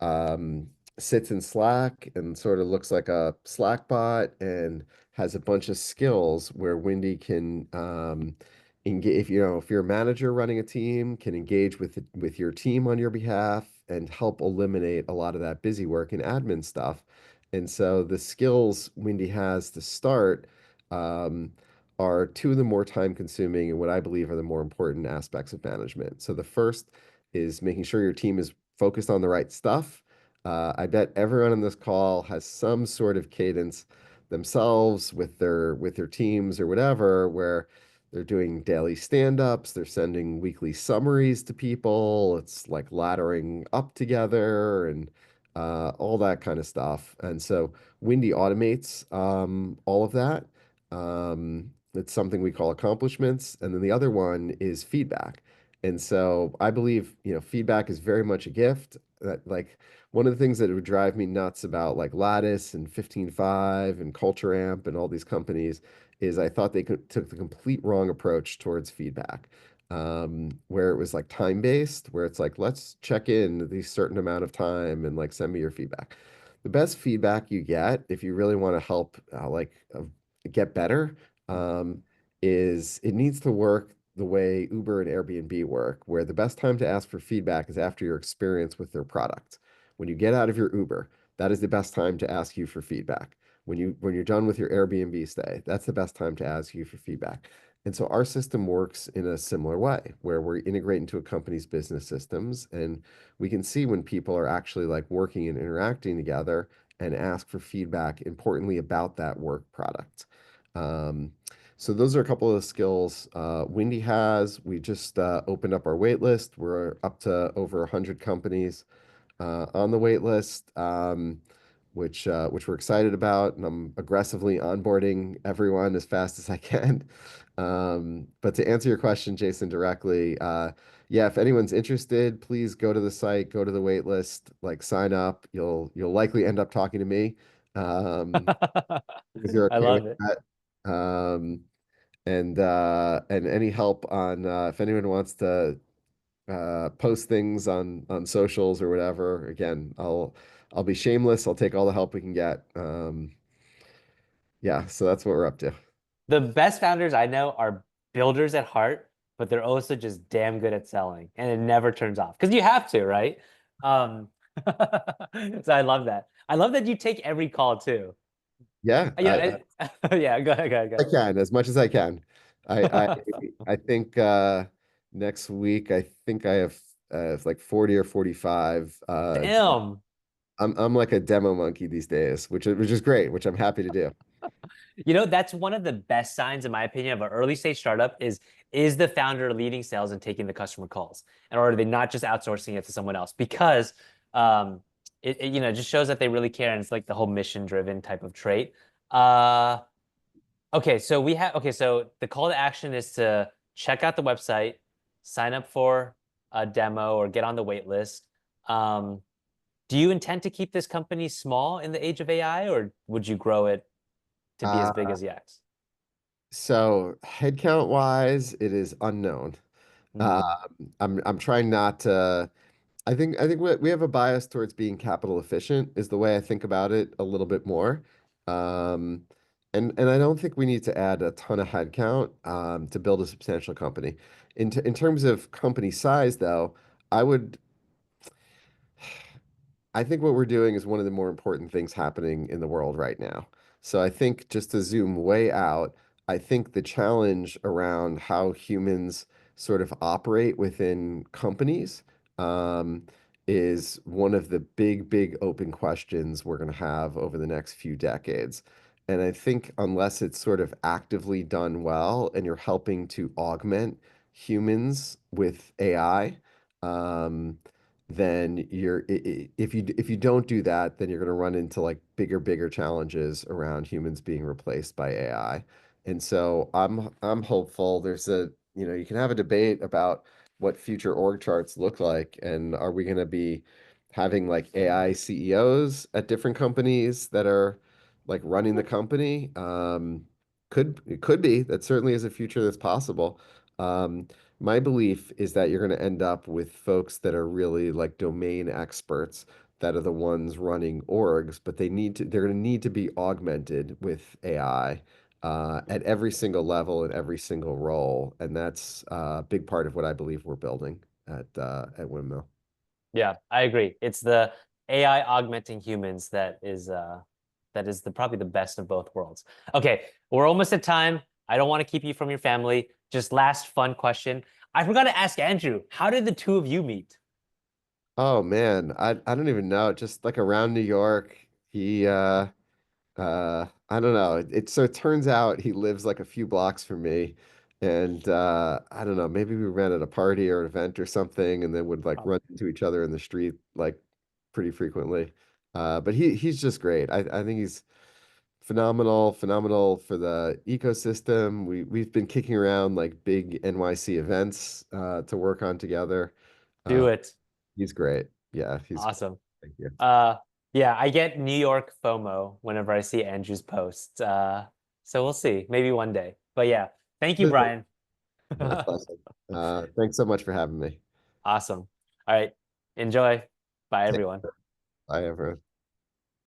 [SPEAKER 2] um, sits in Slack and sort of looks like a Slack bot and has a bunch of skills where Wendy can engage, if you're a manager running a team, can engage with your team on your behalf and help eliminate a lot of that busy work and admin stuff. And so the skills Wendy has to start um, are two of the more time consuming and what I believe are the more important aspects of management. So the first is making sure your team is focused on the right stuff. I bet everyone on this call has some sort of cadence themselves with their teams or whatever, where they're doing daily stand-ups, they're sending weekly summaries to people. It's like laddering up together and all that kind of stuff. And so Wendy automates all of that. It's something we call accomplishments. And then the other one is feedback. And so I believe, feedback is very much a gift. That like one of the things that would drive me nuts about like Lattice and 15.5 and Culture Amp and all these companies is I thought they took the complete wrong approach towards feedback, where it was like time-based, where it's like, let's check in these certain amount of time and like send me your feedback. The best feedback you get if you really want to help get better, um, is it needs to work the way Uber and Airbnb work, where the best time to ask for feedback is after your experience with their product. When you get out of your Uber, that is the best time to ask you for feedback. When you're done with your Airbnb stay, that's the best time to ask you for feedback. And so our system works in a similar way, where we're integrating into a company's business systems, and we can see when people are actually like working and interacting together and ask for feedback, importantly, about that work product. Um, So those are a couple of the skills Windy has. We just opened up our wait list. We're up to over 100 companies on the wait list, which we're excited about, and I'm aggressively onboarding everyone as fast as I can. But to answer your question, Jason, directly, yeah, if anyone's interested, please go to the site, go to the wait list, like sign up. You'll likely end up talking to me. If you're
[SPEAKER 1] I
[SPEAKER 2] okay with
[SPEAKER 1] love it.
[SPEAKER 2] that. And any help on if anyone wants to post things on socials or whatever, again, I'll be shameless. I'll take all the help we can get. Yeah, so that's what we're up to.
[SPEAKER 1] The best founders I know are builders at heart, but they're also just damn good at selling, and it never turns off because you have to, right? Um, so I love that. I love that you take every call too.
[SPEAKER 2] Yeah,
[SPEAKER 1] Yeah, yeah. Go ahead, go ahead, go
[SPEAKER 2] I
[SPEAKER 1] ahead.
[SPEAKER 2] can as much as I can. I I think next week I think I have like 40 or 45.
[SPEAKER 1] Damn.
[SPEAKER 2] I'm like a demo monkey these days, which is great, which I'm happy to do.
[SPEAKER 1] You know, that's one of the best signs, in my opinion, of an early stage startup is the founder leading sales and taking the customer calls, and or are they not just outsourcing it to someone else? Because it just shows that they really care, and it's like the whole mission driven type of trait. Uh, okay, so so the call to action is to check out the website, sign up for a demo, or get on the wait list. Um, do you intend to keep this company small in the age of AI, or would you grow it to be as big
[SPEAKER 2] Uh,
[SPEAKER 1] as Yext?
[SPEAKER 2] so headcount wise, it is unknown. Um,
[SPEAKER 1] Mm.
[SPEAKER 2] I'm trying not to. I think we have a bias towards being capital efficient is the way I think about it a little bit more. Um, and I don't think we need to add a ton of headcount to build a substantial company. In terms of company size, though, I would I think what we're doing is one of the more important things happening in the world right now. So I think just to zoom way out, I think the challenge around how humans sort of operate within companies um, is one of the big open questions we're going to have over the next few decades. And I think unless it's sort of actively done well and you're helping to augment humans with AI, um, then if you don't do that, then you're going to run into like bigger challenges around humans being replaced by AI. And so I'm hopeful. You can have a debate about what future org charts look like, and are we going to be having like AI CEOs at different companies that are like running the company? It could be. That certainly is a future that's possible. Um, my belief is that you're going to end up with folks that are really like domain experts that are the ones running orgs, but they're going to need to be augmented with AI at every single level and every single role. And that's a big part of what I believe we're building at Windmill.
[SPEAKER 1] Yeah, I agree. It's the AI augmenting humans that is the probably the best of both worlds. Okay, we're almost at time. I don't want to keep you from your family. Just last fun question. I forgot to ask Andrew, how did the two of you meet?
[SPEAKER 2] Oh man, I don't even know. Just like around New York, he I don't know. So it turns out he lives like a few blocks from me. And I don't know, maybe we met at a party or an event or something and then would like
[SPEAKER 1] Oh,
[SPEAKER 2] run into each other in the street like pretty frequently. But he's just great. I think he's phenomenal for the ecosystem. We've been kicking around like big NYC events to work on together.
[SPEAKER 1] do
[SPEAKER 2] Uh,
[SPEAKER 1] it.
[SPEAKER 2] he's great. Yeah, he's great.
[SPEAKER 1] Awesome.
[SPEAKER 2] Thank you.
[SPEAKER 1] Uh, yeah, I get New York FOMO whenever I see Andrew's posts. So we'll see. Maybe one day. But yeah, thank you, Brian.
[SPEAKER 2] That's awesome. Thanks so much for having me.
[SPEAKER 1] Awesome. All right. Enjoy. Bye,
[SPEAKER 2] Take
[SPEAKER 1] everyone.
[SPEAKER 2] care. Bye, everyone.